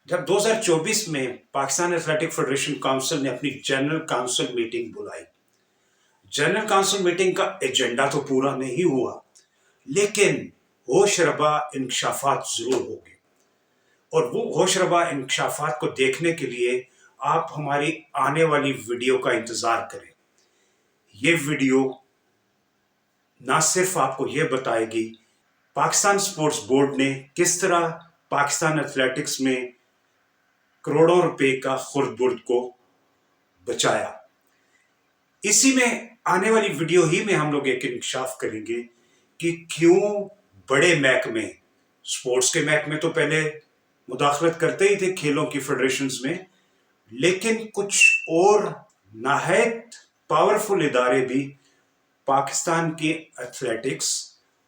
جب 2024 میں Pakistan athletic federation council نے اپنی جنرل کونسل میٹنگ بلائی، جنرل کونسل میٹنگ کا ایجنڈا تو پورا نہیں ہوا، لیکن ہوش ربا انکشافات ضرور ہو گئے۔ اور وہ ہوش ربا انکشافات کو دیکھنے کے لیے آپ ہماری آنے والی ویڈیو کا انتظار کریں۔ یہ ویڈیو نہ صرف آپ کو یہ بتائے گی پاکستان سپورٹس بورڈ نے کس طرح پاکستان ایتھلیٹکس میں کروڑوں روپے کا خرد برد کو بچایا، اسی میں آنے والی ویڈیو ہی میں ہم لوگ ایک انکشاف کریں گے کہ کیوں بڑے محکمے، سپورٹس کے محکمے تو پہلے مداخلت کرتے ہی تھے کھیلوں کی فیڈریشنز میں، لیکن کچھ اور نہایت پاورفل ادارے بھی پاکستان کی ایتھلیٹکس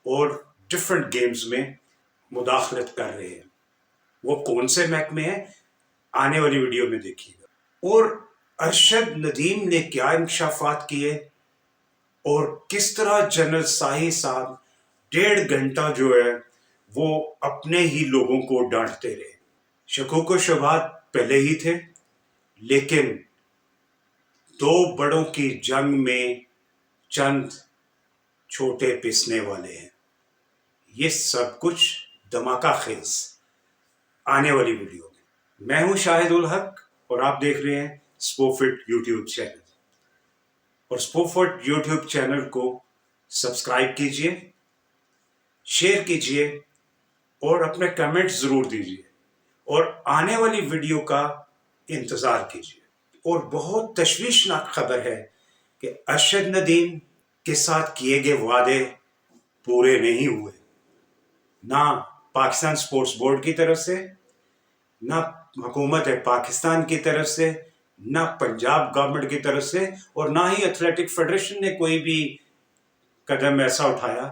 اور ڈفرینٹ گیمز میں مداخلت کر رہے ہیں۔ وہ کون سے محکمے ہیں آنے والی ویڈیو میں دیکھیے گا۔ اور ارشد ندیم نے کیا انکشافات کیے اور کس طرح جنرل ساہی صاحب 1.5 گھنٹہ جو ہے وہ اپنے ہی لوگوں کو ڈانٹتے رہے۔ شکوک و شبہات پہلے ہی تھے، لیکن دو بڑوں کی جنگ میں چند چھوٹے پسنے والے ہیں۔ یہ سب کچھ دھماکہ خیز آنے والی ویڈیو میں۔ میں ہوں شاہد الحق اور آپ دیکھ رہے ہیں سپوفٹ یوٹیوب چینل، اور سپوفٹ یوٹیوب چینل کو سبسکرائب کیجئے، شیئر کیجئے اور اپنے کمنٹ ضرور دیجئے، اور آنے والی ویڈیو کا انتظار کیجئے۔ اور بہت تشویشناک خبر ہے کہ ارشد ندیم کے ساتھ کیے گئے وعدے پورے نہیں ہوئے، نہ پاکستان سپورٹس بورڈ کی طرف سے، نہ حکومت پاکستان کی طرف سے، نہ پنجاب گورنمنٹ کی طرف سے، اور نہ ہی ایتھلیٹک فیڈریشن نے کوئی بھی قدم ایسا اٹھایا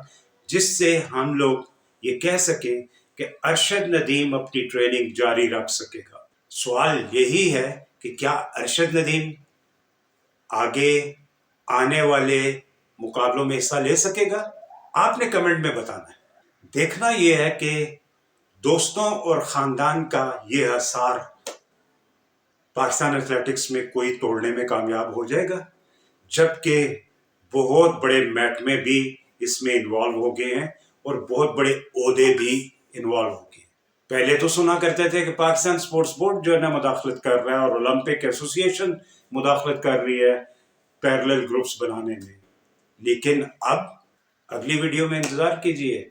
جس سے ہم لوگ یہ کہہ سکیں کہ ارشد ندیم اپنی ٹریننگ جاری رکھ سکے گا۔ سوال یہی ہے کہ کیا ارشد ندیم آگے آنے والے مقابلوں میں حصہ لے سکے گا؟ آپ نے کمنٹ میں بتانا ہے۔ دیکھنا یہ ہے کہ دوستوں اور خاندان کا یہ اثار پاکستان ایتھلیٹکس میں کوئی توڑنے میں کامیاب ہو جائے گا، جبکہ بہت بڑے محکمے بھی اس میں انوالو ہو گئے ہیں اور بہت بڑے عہدے بھی انوالو ہو گئے ہیں۔ پہلے تو سنا کرتے تھے کہ پاکستان سپورٹس بورڈ جو ہے نا مداخلت کر رہا ہے، اور اولمپک ایسوسی ایشن مداخلت کر رہی ہے پیرلل گروپس بنانے میں، لیکن اب اگلی ویڈیو میں انتظار کیجئے،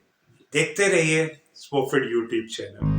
دیکھتے رہیے سپوفٹ یوٹیوب چینل۔